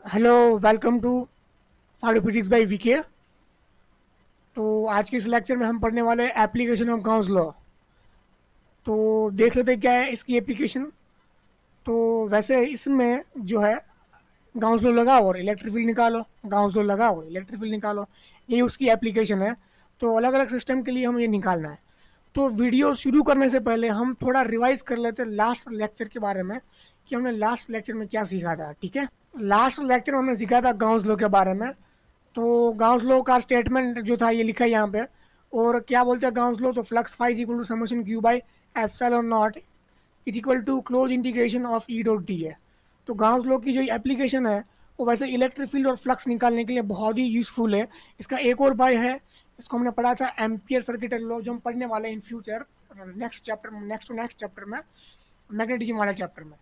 Hello, welcome to five physics by VK. तो आज के इस लेक्चर में हम पढ़ने वाले एप्लीकेशन ऑफ गाउस लॉ। तो देख लेते हैं क्या है इसकी एप्लीकेशन। तो वैसे इसमें जो है गाउस लॉ लगाओ और इलेक्ट्रिक फील्ड निकालो, गाउस लॉ लगाओ और इलेक्ट्रिक फील्ड निकालो, यही उसकी एप्लीकेशन है। तो अलग अलग सिस्टम के लिए हम ये निकालना है। तो वीडियो शुरू करने से पहले हम थोड़ा रिवाइज कर लेते हैं लास्ट लेक्चर के बारे में कि हमने लास्ट लेक्चर में क्या सीखा था। ठीक है, लास्ट लेक्चर में हमने सीखा था गाउस लॉ के बारे में। तो गाउस लॉ का स्टेटमेंट जो था ये लिखा है यहाँ पे। और क्या बोलते हैं गाउस लॉ, तो flux phi is equal to summation q by epsilon not is equal to close integration of E dot D है। तो गाउस लॉ की जो एप्लीकेशन है वो वैसे इलेक्ट्रिक फील्ड और फ्लक्स निकालने के लिए बहुत ही यूजफुल है। इसका एक और बाय है, इसको हमने पढ़ा था एम्पियर सर्किट लॉ, जो हम पढ़ने वाले हैं in future next chapter, next chapter में, मैग्नेटिज्म वाले चैप्टर में।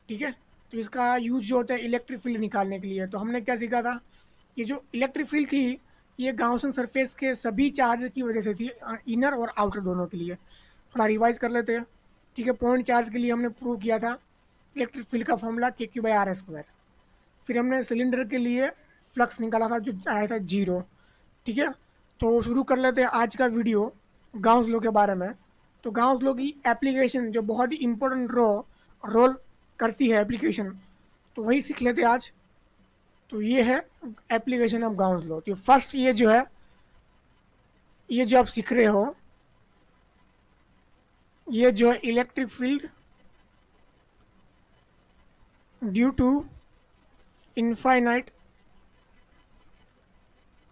ठीक है, तो इसका यूज जो होता है इलेक्ट्रिक फील्ड निकालने के लिए। तो हमने क्या सीखा था, ये जो इलेक्ट्रिक फील्ड थी ये गाउसन सरफेस के सभी चार्ज की वजह से थी, इनर और आउटर दोनों के लिए। थोड़ा रिवाइज कर लेते हैं। ठीक है, पॉइंट चार्ज के लिए हमने प्रूव किया था इलेक्ट्रिक फील्ड का फॉर्मूला के क्यू बाई आर स्क्वायर। फिर हमने सिलेंडर के लिए फ्लक्स निकाला था जो आया था जीरो। ठीक है, तो शुरू कर लेते हैं आज का वीडियो गाउस लॉ के बारे में। तो गाउस लॉ की एप्लीकेशन जो बहुत ही इंपॉर्टेंट रोल करती है एप्लीकेशन, तो वही सीख लेते हैं आज। तो ये है एप्लीकेशन ऑफ गाउस लॉ। तो फर्स्ट ये जो है, ये जो आप सीख रहे हो, ये जो है electric field due to infinite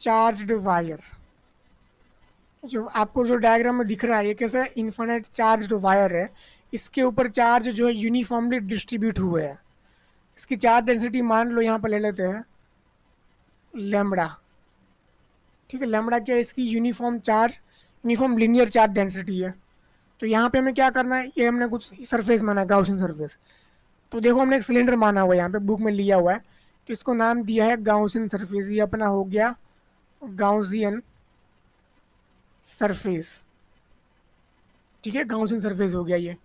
charged wire. जो आपको जो डायग्राम में दिख रहा है ये कैसा है, इनफाइनाइट चार्ज्ड वायर है। इसके ऊपर चार्ज जो है यूनिफॉर्मली डिस्ट्रीब्यूट हुए हैं। इसकी चार्ज डेंसिटी मान लो यहाँ पर ले लेते हैं लैम्बडा। ठीक है, लैम्बडा क्या है, इसकी uniform charge, uniform linear charge density है। तो यहाँ पे हमें क्या करना है, ये हमने कुछ सरफेस माना है गाउसियन सरफेस। तो देखो हमने एक सिलेंडर माना हुआ है, यहाँ पे बुक में लिया हुआ है। तो इसको नाम दिया है गाउसियन सरफेस। ये अपना हो गया गाउसियन सरफेस। ठीक है, गाउसियन सरफेस हो गया ये।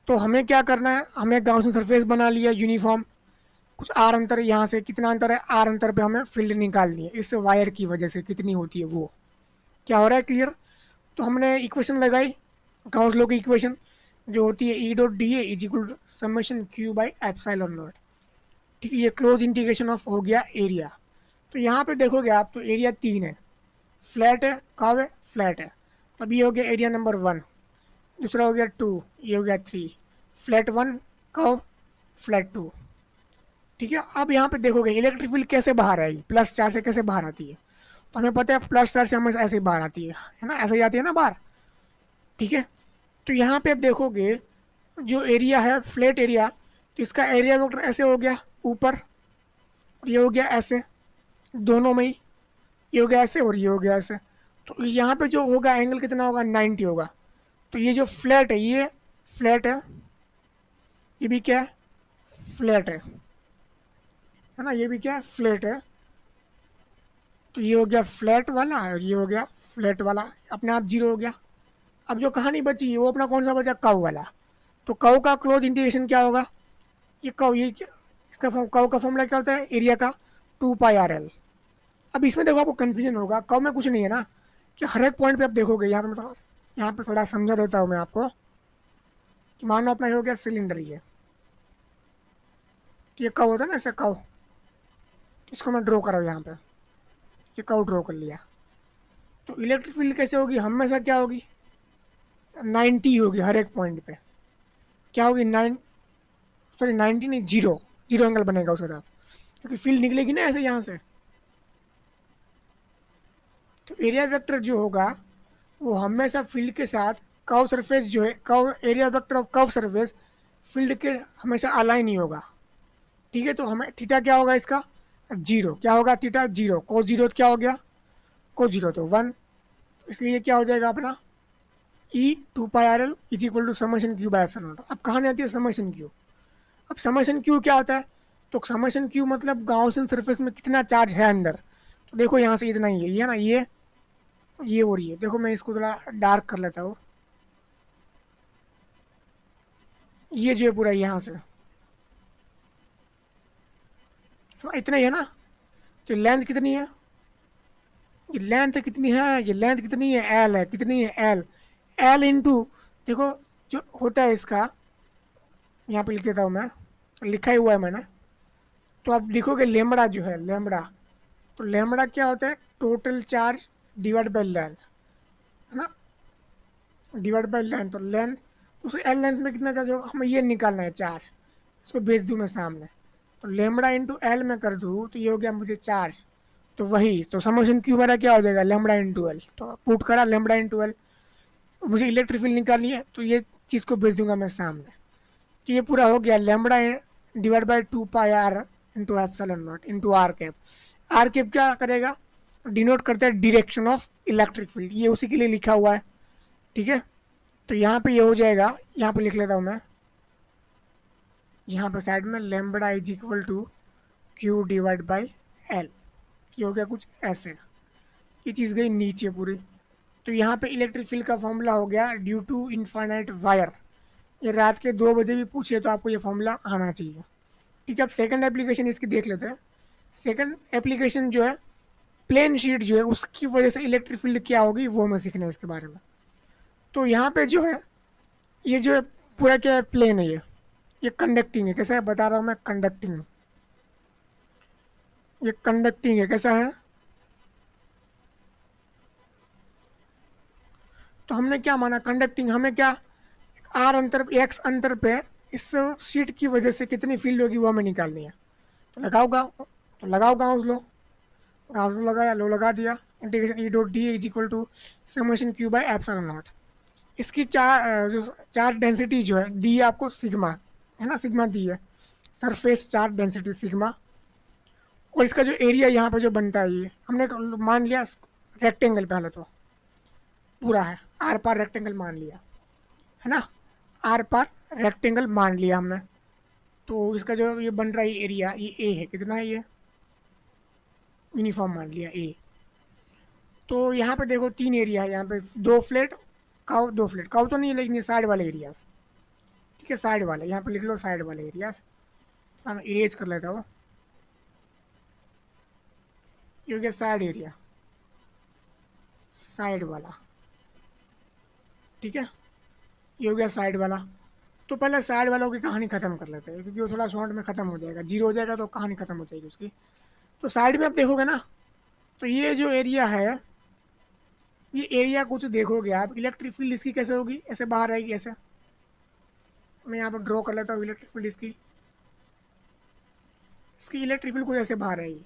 तो हमें क्या करना है, हमें गाउसियन सरफेस बना लिया यूनिफॉर्म। कुछ आर अंतर है, यहाँ से कितना अंतर है, आर अंतर पे हमें फील्ड निकालनी है इस वायर की वजह से कितनी होती है वो। क्या हो रहा है, क्लियर। तो हमने इक्वेशन लगाई, गाउस लॉ की इक्वेशन जो होती है E dot D A is equal to summation q by epsilon not. ठीक है, ये क्लोज इंटीग्रेशन ऑफ हो गया एरिया। तो यहाँ पे देखोगे आप तो एरिया तीन है, फ्लैट है, कर्व है, फ्लैट है। तो अब ये हो गया एरिया नंबर वन, दूसरा हो गया टू, ये हो गया three, flat one, curve, flat two. ठीक है, अब यहाँ पे देखोगे इलेक्ट्रिक फील्ड कैसे बाहर आएगी, प्लस चार्ज से कैसे बाहर आती है। तो हमें पता है प्लस चार्ज से हमें ऐसे ही बाहर आती है ना, ऐसे ही आती है ना बाहर। ठीक है, तो यहाँ पे आप देखोगे जो एरिया है फ्लैट एरिया, तो इसका एरिया वेक्टर ऐसे हो गया ऊपर, ये हो गया ऐसे, दोनों में ही, ये हो गया ऐसे और ये हो गया ऐसे। तो यहाँ पे जो होगा एंगल कितना होगा, 90 होगा। तो ये जो फ्लैट है ये फ्लैट है, ये भी क्या है, फ्लैट है ना, ये भी क्या है, फ्लैट है। तो ये हो गया फ्लैट वाला और ये हो गया फ्लैट वाला, अपने आप जीरो हो गया। अब जो कहानी बची वो अपना कौन सा बचा, कव वाला। तो कव का क्लोज इंटीग्रेशन क्या होगा, ये कव, ये इसका कव का फॉर्मूला क्या होता है, एरिया का 2 पाई आर एल। अब इसमें देखो आपको कंफ्यूजन होगा, कव में कुछ नहीं है ना, कि हर एक पॉइंट पे आप देखोगे। यहाँ पे मतलब यहाँ पे थोड़ा समझा देता हूँ मैं आपको कि मान लो अपना ये हो गया सिलेंडर, ये कव होता है ना ऐसे कव, इसको मैं ड्रॉ कर रहा हूँ यहाँ पे, ये कव ड्रॉ कर लिया। तो इलेक्ट्रिक फील्ड कैसे होगी, हमेशा क्या होगी, 90 होगी हर एक पॉइंट पे। क्या होगी, 90 नहीं, जीरो, जीरो एंगल बनेगा उसके साथ, क्योंकि फील्ड निकलेगी ना ऐसे यहाँ से। तो एरिया वेक्टर जो होगा वो हमेशा फील्ड के साथ कर्व सरफेस जो है, curve area vector of curve surface field के हमेशा अलाइन ही होगा। ठीक है, तो हमें थीटा क्या होगा इसका, जीरो। क्या होगा, थीटा जीरो, को जीरो क्या हो गया, को जीरो तो वन। इसलिए क्या हो जाएगा अपना E 2 pi r l is equal to summation q by epsilon naught. अब कहाँ आती है समेशन क्यू। अब समेशन क्यू क्या होता है, तो समेशन क्यू मतलब गाउसियन सरफेस में कितना चार्ज है अंदर। तो देखो यहाँ से इतना ही है, ये ना, ये और ये देखो, मैं इसको थोड़ा डार्क कर लेता हूँ। ये जो है पूरा यहाँ से, तो इतना ही है ना। तो लेंथ कितनी है, ये लेंथ कितनी है, ये लेंथ कितनी है, एल है, कितनी है एल, एल इंटू, देखो जो होता है इसका, यहाँ पे लिख देता हूँ मैं, लिखा ही हुआ है मैंने। तो आप लिखोगे लेमड़ा जो है लेमड़ा, तो लेमड़ा क्या होता है, total charge divide by length, है ना, डिवाइड बाई लेंथ। तो लेंथ, तो उसे एल लेंथ में कितना चार्ज होगा, हमें ये निकालना है चार्ज, इसको भेज दूँ मैं सामने। तो लेमड़ा इंटू एल में कर दूँ तो ये हो गया मुझे चार्ज। तो वही तो समेशन क्यू मेरा क्या हो जाएगा, लेमड़ा इंटू एल। तो पुट करा लेमड़ा इंटू एल, मुझे इलेक्ट्रिक फील्ड निकालनी है तो ये चीज़ को भेज दूंगा मैं सामने। तो ये पूरा हो गया lambda divide by 2 pi r into epsilon not into r cap. R cap क्या करेगा, डिनोट करता है डायरेक्शन ऑफ इलेक्ट्रिक फील्ड, ये उसी के लिए लिखा हुआ है। ठीक है, तो यहाँ पे ये हो जाएगा, यहाँ पे लिख लेता हूँ मैं, यहाँ पे साइड में lambda is equal to q divide by L. ये हो गया कुछ ऐसे, ये चीज़ गई नीचे पूरी। तो यहाँ पे इलेक्ट्रिक फील्ड का फॉर्मूला हो गया ड्यू टू इनफाइनाइट वायर। ये रात के 2 बजे भी पूछे तो आपको ये फॉर्मूला आना चाहिए। ठीक है, अब सेकंड एप्लीकेशन इसकी देख लेते हैं। सेकंड एप्लीकेशन जो है, प्लेन शीट जो है उसकी वजह से इलेक्ट्रिक फील्ड क्या होगी वो हमें सीखना है इसके बारे में। तो यहाँ पे जो है, ये जो है पूरा क्या है, प्लेन है ये कंडक्टिंग है, कैसा है बता रहा हूँ मैं, कंडक्टिंग, ये कंडक्टिंग है, कैसा है। तो हमने क्या माना कंडक्टिंग, हमें क्या, आर अंतर एक्स अंतर पे इस शीट की वजह से कितनी फील्ड होगी वो हमें निकालनी है। तो लगाओ गाँव, तो लगाओ गाउस लो, गाउस लो लगाया, लो लगा दिया, integration E dot D is equal to summation q by epsilon not. इसकी जो चार्ज डेंसिटी जो है दी है आपको सिग्मा, है ना, सिग्मा दी है, सरफेस चार्ज डेंसिटी सिग्मा। और इसका जो एरिया यहाँ पे जो बनता है ये हमने मान लिया रेक्टेंगल, पहले तो पूरा है आर पार रेक्टेंगल मान लिया, है ना, आर पार रेक्टेंगल मान लिया हमने। तो इसका जो ये बन रहा है एरिया, ये ए है, कितना है ये, यूनिफॉर्म मान लिया ए। तो यहाँ पे देखो 3 एरिया है, यहाँ पे 2 फ्लैट काउ, 2 फ्लैट काउ तो नहीं है लेकिन ये साइड वाले एरियाज। ठीक है, साइड वाले यहाँ पे लिख लो, साइड वाले एरियाज, मैं इरेज कर लेता हूँ। ये हो गया साइड एरिया, साइड वाला। ठीक है, ये हो गया साइड वाला। तो पहले साइड वालों की कहानी खत्म कर लेते हैं क्योंकि वो थोड़ा शॉर्ट में खत्म हो जाएगा, जीरो हो जाएगा तो कहानी खत्म हो जाएगी उसकी। तो साइड में आप देखोगे ना, तो ये जो एरिया है, ये एरिया कुछ देखोगे आप, इलेक्ट्रिक फील्ड इसकी कैसे होगी, ऐसे बाहर आएगी ऐसे। मैं यहाँ पर ड्रॉ कर लेता हूँ इलेक्ट्रिक फील्ड इसकी, इसकी इलेक्ट्रिक फील्ड कुछ ऐसे बाहर आएगी,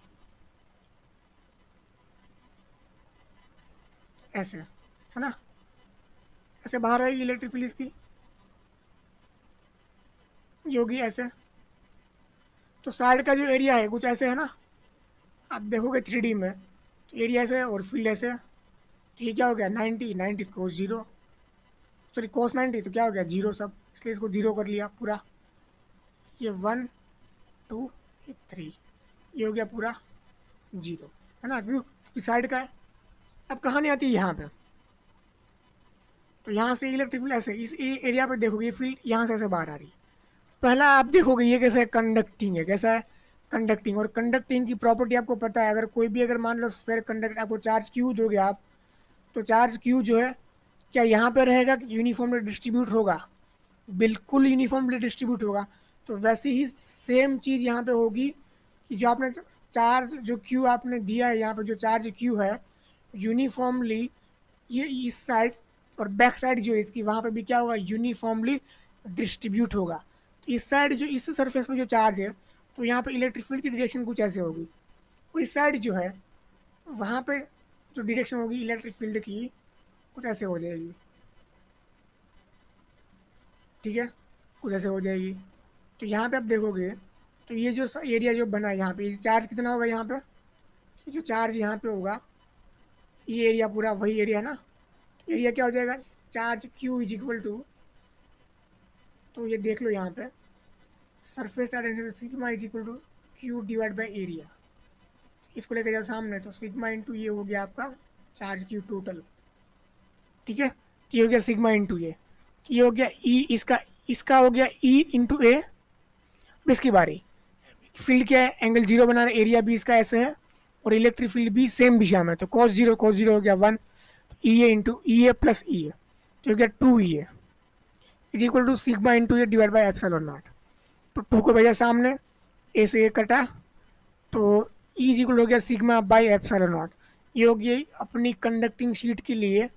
ऐसे, है ना, ऐसे बाहर आएगी इलेक्ट्रिक फील्ड इसकी, ये होगी ऐसे। तो साइड का जो एरिया है कुछ ऐसे है ना, आप देखोगे 3D में, तो एरिया ऐसे है और फील्ड ऐसे है। तो ये क्या हो गया, 90 कोस जीरो, सॉरी कोस 90, तो क्या हो गया जीरो सब, इसलिए इसको जीरो कर लिया पूरा। ये 1 2 3, ये हो गया पूरा जीरो, है ना, क्योंकि साइड का है। अब कहानी आती है यहाँ पे, तो यहाँ से इलेक्ट्रिक फील्ड ऐसे इस एरिया पे देखोगे, ये फील्ड यहाँ से ऐसे बाहर आ रही है। पहला आप देखोगे ये कैसा है, कंडक्टिंग है, कैसा है, कंडक्टिंग। और कंडक्टिंग की प्रॉपर्टी आपको पता है, अगर कोई भी अगर मान लो स्फेयर कंडक्ट आपको चार्ज क्यू दोगे आप, तो चार्ज क्यू जो है क्या यहाँ पे रहेगा कि यूनिफॉर्मली डिस्ट्रीब्यूट होगा, बिल्कुल यूनिफॉर्मली डिस्ट्रीब्यूट होगा। तो वैसे ही सेम चीज़ यहाँ पे होगी कि जो आपने चार्ज जो क्यू आपने दिया है, यहाँ पे जो चार्ज क्यू है यूनिफॉर्मली, ये इस साइड और बैक साइड जो है इसकी, वहाँ पे भी क्या होगा, यूनिफॉर्मली डिस्ट्रीब्यूट होगा। तो इस साइड जो इस सरफेस में जो चार्ज है, तो यहाँ पे इलेक्ट्रिक फील्ड की डायरेक्शन कुछ ऐसे होगी, और इस साइड जो है वहाँ पे जो डायरेक्शन होगी इलेक्ट्रिक फील्ड की कुछ ऐसे हो जाएगी। ठीक है, कुछ ऐसे हो जाएगी। तो यहाँ पे आप देखोगे, तो ये जो एरिया जो बना है यहाँ पे, ये चार्ज कितना होगा यहाँ पे, ये जो चार्ज यहाँ पे होगा, ये एरिया पूरा वही एरिया है ना। तो एरिया क्या हो जाएगा, charge q is equal to, तो ये देख लो यहाँ पे, surface tension sigma is equal to q divide by area. इसको लेके जाओ सामने, तो सिग्मा इंटू ये हो गया आपका चार्ज क्यू टोटल। ठीक है, ये हो गया सिग्मा इंटू ये हो गया ई, इसका इसका हो गया ई इंटू ए। अब इसकी बारी, फील्ड क्या है, एंगल जीरो बना रहे, एरिया भी इसका ऐसे है और इलेक्ट्रिक फील्ड भी सेम दिशा में, तो cos जीरो हो गया 1, ई ए इंटू ई ए प्लस ई ए, तो हो गया 2 E A is equal to sigma into A divide by epsilon naught. तो 2 को भेजा सामने, ए से ए कटा, तो ई इज इक्वल हो गया सिग्मा बाई एप्सिलॉन नॉट। ये होगी अपनी कंडक्टिंग शीट के लिए,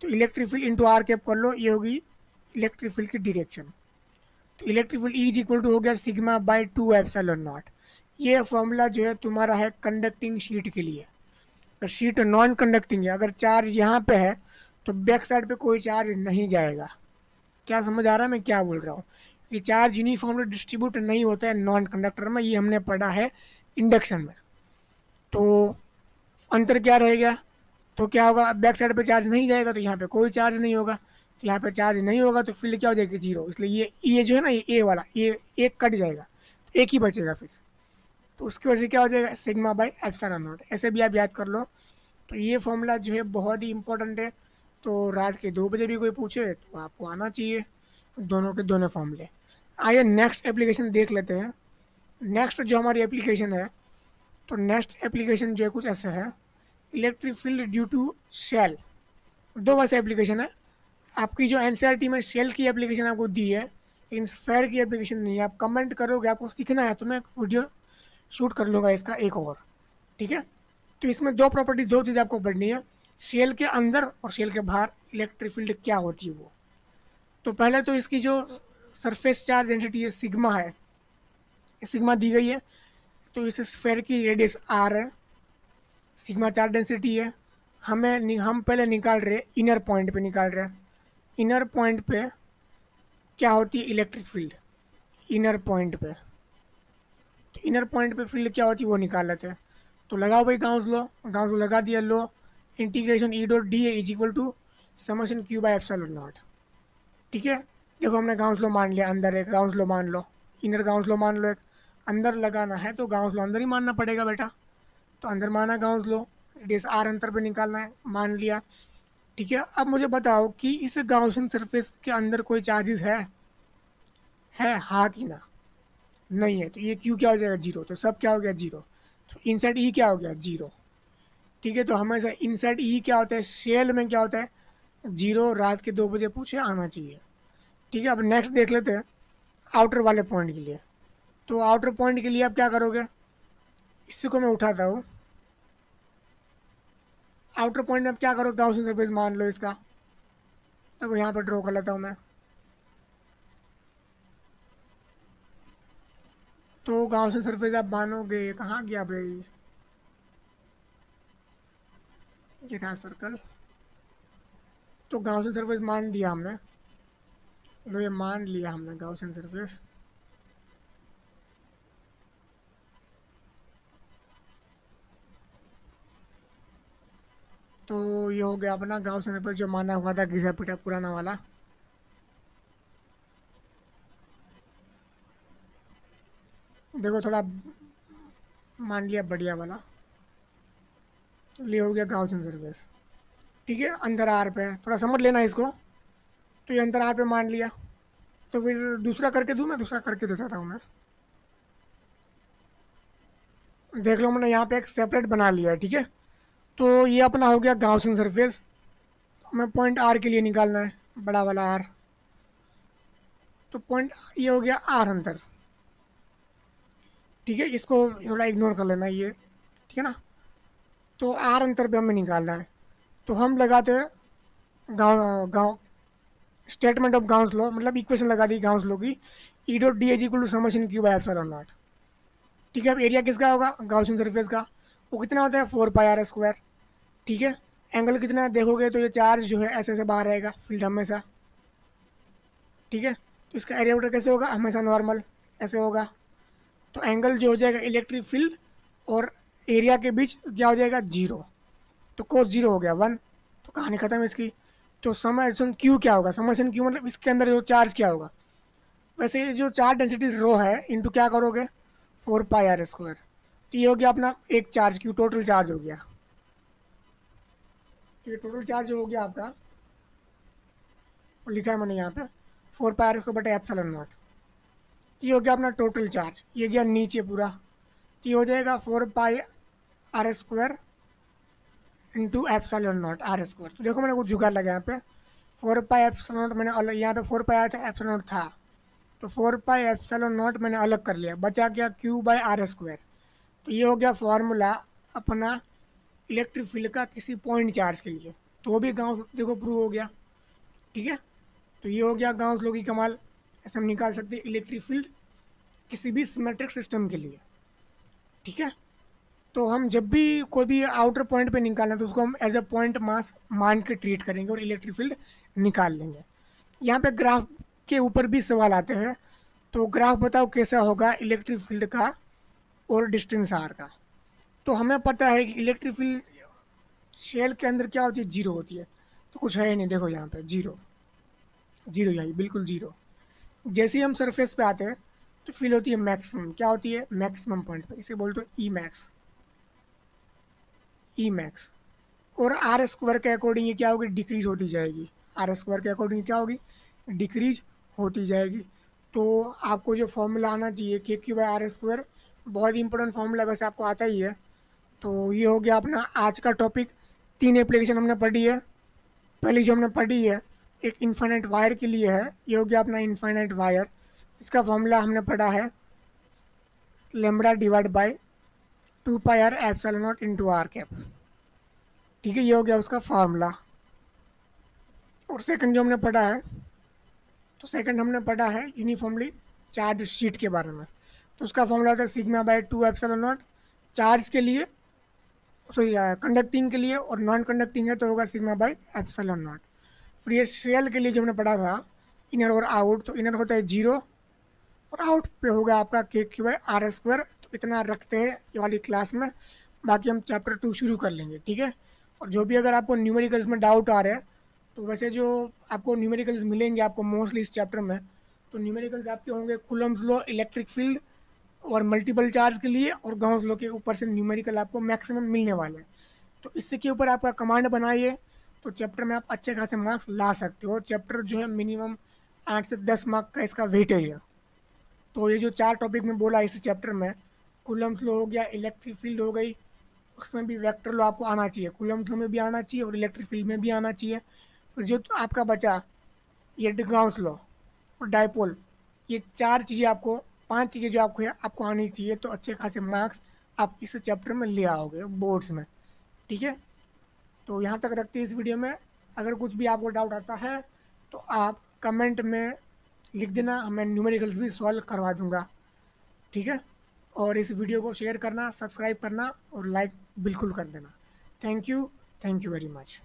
तो electric field into r cap कर लो, ये होगी इलेक्ट्रिक फील्ड की डायरेक्शन। तो electric field E is equal to हो गया सिग्मा बाई 2 एप्सिलॉन नॉट। ये फॉर्मूला जो है तुम्हारा है कंडक्टिंग शीट के लिए। अगर शीट नॉन कंडक्टिंग है, अगर चार्ज यहाँ पे है तो बैक साइड पे कोई चार्ज नहीं जाएगा। क्या समझ आ रहा है मैं क्या बोल रहा हूँ? कि चार्ज यूनिफॉर्मली डिस्ट्रीब्यूट नहीं होता है नॉन कंडक्टर में, ये हमने पढ़ा है इंडक्शन में। तो अंतर क्या रहेगा, तो क्या होगा, बैक साइड पे चार्ज नहीं जाएगा तो यहाँ पे कोई चार्ज नहीं होगा, तो यहाँ पे चार्ज नहीं होगा तो फील्ड क्या हो जाएगी, जीरो। इसलिए ये जो है ना, ये ए वाला, ये एक कट जाएगा, तो एक ही बचेगा फिर। तो उसकी वजह से क्या हो जाएगा, सिग्मा बाई एप्सिलॉन नॉट। ऐसे भी आप याद कर लो। तो ये फॉर्मूला जो है बहुत ही इंपॉर्टेंट है। तो रात के 2 बजे भी कोई पूछे तो आपको आना चाहिए दोनों के दोनों फॉर्मूले। आइए नेक्स्ट एप्लीकेशन देख लेते हैं। नेक्स्ट जो हमारी एप्लीकेशन है, तो नेक्स्ट एप्लीकेशन जो है कुछ ऐसा है, electric field due to shell. दो वैसे एप्लीकेशन है। आपकी जो एनसीईआरटी में शेल की एप्लीकेशन आपको दी है, लेकिन स्फेयर की एप्लीकेशन नहीं है। आप कमेंट करोगे, आपको सीखना है तो मैं वीडियो शूट कर लूँगा इसका एक और, ठीक है। तो इसमें दो प्रॉपर्टी, दो चीज़ आपको पढ़नी है, शेल के अंदर और शेल के बाहर इलेक्ट्रिक फील्ड क्या होती है वो। तो पहले तो इसकी जो सरफेस चार्ज डेंसिटी है सिग्मा है, सिग्मा दी गई है। तो इस स्फेयर की रेडियस आर है, सिग्मा चार्ज डेंसिटी है। हम पहले निकाल रहे इनर पॉइंट पे निकाल रहे हैं। इनर पॉइंट पे क्या होती है इलेक्ट्रिक फील्ड, इनर पॉइंट पे। तो इनर पॉइंट पे फील्ड क्या होती है वो निकाल लेते हैं। तो लगाओ भाई गाउस लॉ, गाउस लॉ लगा दिया। लो integration E dot D is equal to summation q by epsilon not, ठीक है। देखो हमने गाउस लॉ मान लिया, अंदर एक गाउस लॉ मान लो, इनर गाउस लॉ मान लो एक। अंदर लगाना है तो गाउस लॉ अंदर ही मानना पड़ेगा बेटा। तो अंदर माना गाउस लॉ, रेडियस आर अंतर पे निकालना है, मान लिया, ठीक है। अब मुझे बताओ कि इस गाउसियन सरफेस के अंदर कोई चार्जेस है हाँ कि ना, नहीं है। तो ये क्यू क्या हो जाएगा, जीरो। तो सब क्या हो गया, जीरो। तो इनसाइड ई क्या हो गया, जीरो, ठीक है। तो हमेशा इनसाइड ई क्या होता है, शेल में क्या होता है, जीरो। रात के 2 बजे पूछे आना चाहिए, ठीक है। अब नेक्स्ट देख लेते हैं आउटर वाले पॉइंट के लिए। तो आउटर पॉइंट के लिए आप क्या करोगे, इसी को मैं उठाता हूँ। आउटर पॉइंट में आप क्या करो, गाउसियन सरफेस मान लो इसका। तो यहाँ पर ड्रॉ कर लेता हूँ मैं। तो गाउसियन सरफेस आप मानोगे, कहाँ गया भाई, ये रहा सर्कल। तो गाउसियन सरफेस मान दिया हमने, लो ये मान लिया हमने गाउसियन सरफेस। तो ये हो गया अपना गाउसियन सरफेस जो माना हुआ था घिसा पिटा पुराना वाला। देखो थोड़ा मान लिया बढ़िया वाला, ये हो गया गाउसियन सरफेस, ठीक है। अंदर आर पे है, थोड़ा समझ लेना इसको। तो ये अंदर आर पे मान लिया। तो फिर दूसरा करके दूँ, मैं दूसरा करके देता हूँ मैं। देख लो मैंने यहाँ पे एक सेपरेट बना लिया है, ठीक है। तो ये अपना हो गया गाउसियन सरफेस। हमें पॉइंट आर के लिए निकालना है, बड़ा वाला आर। तो पॉइंट ये हो गया आर अंदर, ठीक है। इसको थोड़ा इग्नोर कर लेना ये, ठीक है ना। तो आर अंतर पे हमें निकालना है। तो हम लगाते हैं गाँव गाँव स्टेटमेंट ऑफ गाउस लॉ, मतलब इक्वेशन लगा दी गाउस लॉ की, E dot D as equal to summation q by epsilon not, ठीक है। अब एरिया किसका होगा, गाउसियन सरफेस का। वो कितना होता है, 4 पाई r स्क्वायर, ठीक है। एंगल कितना है देखोगे तो ये चार्ज जो है ऐसे ऐसे बाहर आएगा फील्ड हमेशा, ठीक है। तो इसका एरिया वेक्टर कैसे होगा, हमेशा नॉर्मल ऐसे होगा। तो एंगल जो हो जाएगा इलेक्ट्रिक फील्ड और एरिया के बीच क्या हो जाएगा, जीरो। तो कोस जीरो हो गया 1। तो कहानी खत्म है इसकी। तो समेशन क्यू क्या होगा, समेशन क्यू मतलब इसके अंदर जो चार्ज क्या होगा। वैसे ये जो चार्ज डेंसिटी रो है इंटू क्या करोगे, 4 पाई r स्क्वायर। तो ये हो गया अपना एक चार्ज क्यू, टोटल चार्ज हो गया। तो ये टोटल चार्ज हो गया आपका, और लिखा है मैंने यहाँ पे 4 पाई r स्क्वायर बटे एप्सिलॉन नॉट। ये हो गया अपना टोटल चार्ज, ये गया नीचे पूरा तो ये हो जाएगा 4πr² into epsilon not r square. तो देखो मैंने कुछ जुगाड़ लगा यहाँ पे, 4π एप्सिलॉन नॉट मैंने अलग, यहाँ पे 4π आया था, एप्सिलॉन नॉट था, तो 4π एप्सिलॉन नॉट मैंने अलग कर लिया, बचा क्या Q/r²। तो ये हो गया फॉर्मूला अपना इलेक्ट्रिक फील्ड का किसी पॉइंट चार्ज के लिए। तो वो भी गाउस देखो प्रूव हो गया, ठीक है। तो ये हो गया गाउस लॉ की कमाल, ऐसे हम निकाल सकते हैं इलेक्ट्रिक फील्ड किसी भी सिमेट्रिक सिस्टम के लिए, ठीक है। तो हम जब भी कोई भी आउटर पॉइंट पे निकालना तो उसको हम एज अ पॉइंट मास मान के ट्रीट करेंगे और इलेक्ट्रिक फील्ड निकाल लेंगे। यहाँ पे ग्राफ के ऊपर भी सवाल आते हैं, तो ग्राफ बताओ कैसा होगा इलेक्ट्रिक फील्ड का और डिस्टेंस आर का। तो हमें पता है कि इलेक्ट्रिक फील्ड शेल के अंदर क्या होती है, जीरो होती है। तो कुछ है ही नहीं, देखो यहाँ पे जीरो, जीरो यही बिल्कुल जीरो। जैसे ही हम सरफेस पे आते हैं तो फील होती है मैक्सिमम, क्या होती है मैक्सिमम पॉइंट पे, इसे बोलते हैं ई मैक्स, ई मैक्स। और आर स्क्वायर के अकॉर्डिंग ये क्या होगी, डिक्रीज होती जाएगी, आर स्क्वायर के अकॉर्डिंग क्या होगी, डिक्रीज होती जाएगी। तो आपको जो फॉर्मूला आना चाहिए KQ/r², बहुत ही इंपॉर्टेंट फॉर्मूला, वैसे आपको आता ही है। तो ये हो गया अपना आज का टॉपिक। 3 एप्लीकेशन हमने पढ़ी है। पहली जो हमने पढ़ी है एक इन्फाइनाइट वायर के लिए है, ये हो गया अपना इन्फाइनाइट वायर, इसका फॉर्मूला हमने पढ़ा है λ/2πr/ε0 ठीक है, ये हो गया उसका फार्मूला। और सेकंड जो हमने पढ़ा है, तो सेकंड हमने पढ़ा है यूनिफॉर्मली चार्ज शीट के बारे में। तो उसका फॉर्मूला होता है σ/2ε0 चार्ज के लिए, सॉरी कंडक्टिंग के लिए, और नॉन कंडक्टिंग है तो होगा σ/ε0। फिर ये शेल के लिए जो हमने पढ़ा था इनर और आउट, तो इनर होता है 0 और आउट पे होगा आपका KQ/r²। तो इतना रखते हैं ये वाली क्लास में, बाकी हम चैप्टर 2 शुरू कर लेंगे, ठीक है। और जो भी अगर आपको न्यूमेरिकल्स में डाउट आ रहा है, तो वैसे जो आपको न्यूमेरिकल्स मिलेंगे आपको मोस्टली इस चैप्टर में, तो न्यूमेरिकल्स आपके होंगे कूलम्ब्स लॉ, इलेक्ट्रिक फील्ड और मल्टीपल चार्ज के लिए, और गाउस लॉ के ऊपर से न्यूमेरिकल आपको मैक्सिमम मिलने वाले हैं। तो इससे के ऊपर आपका कमांड बनाइए, तो चैप्टर में आप अच्छे खासे मार्क्स ला सकते हो। चैप्टर जो है मिनिमम 8 से 10 मार्क का इसका वेटेज है। तो ये जो 4 टॉपिक में बोला इस चैप्टर में, कूलम्ब्स लॉ हो गया, इलेक्ट्रिक फील्ड हो गई, उसमें भी वेक्टर लॉ आपको आना चाहिए, कूलम्ब्स लॉ में भी आना चाहिए और इलेक्ट्रिक फील्ड में भी आना चाहिए। फिर जो तो आपका बचा ये गाउस लॉ और डाइपोल, ये 4 चीज़ें आपको, 5 चीज़ें जो आपको आनी चाहिए, तो अच्छे खासे मार्क्स आप इस चैप्टर में ले आओगे बोर्ड्स में, ठीक है। तो यहाँ तक रखते हैं इस वीडियो में। अगर कुछ भी आपको डाउट आता है तो आप कमेंट में लिख देना, मैं न्यूमेरिकल्स भी सॉल्व करवा दूंगा, ठीक है। और इस वीडियो को शेयर करना, सब्सक्राइब करना और लाइक बिल्कुल कर देना। Thank you very much.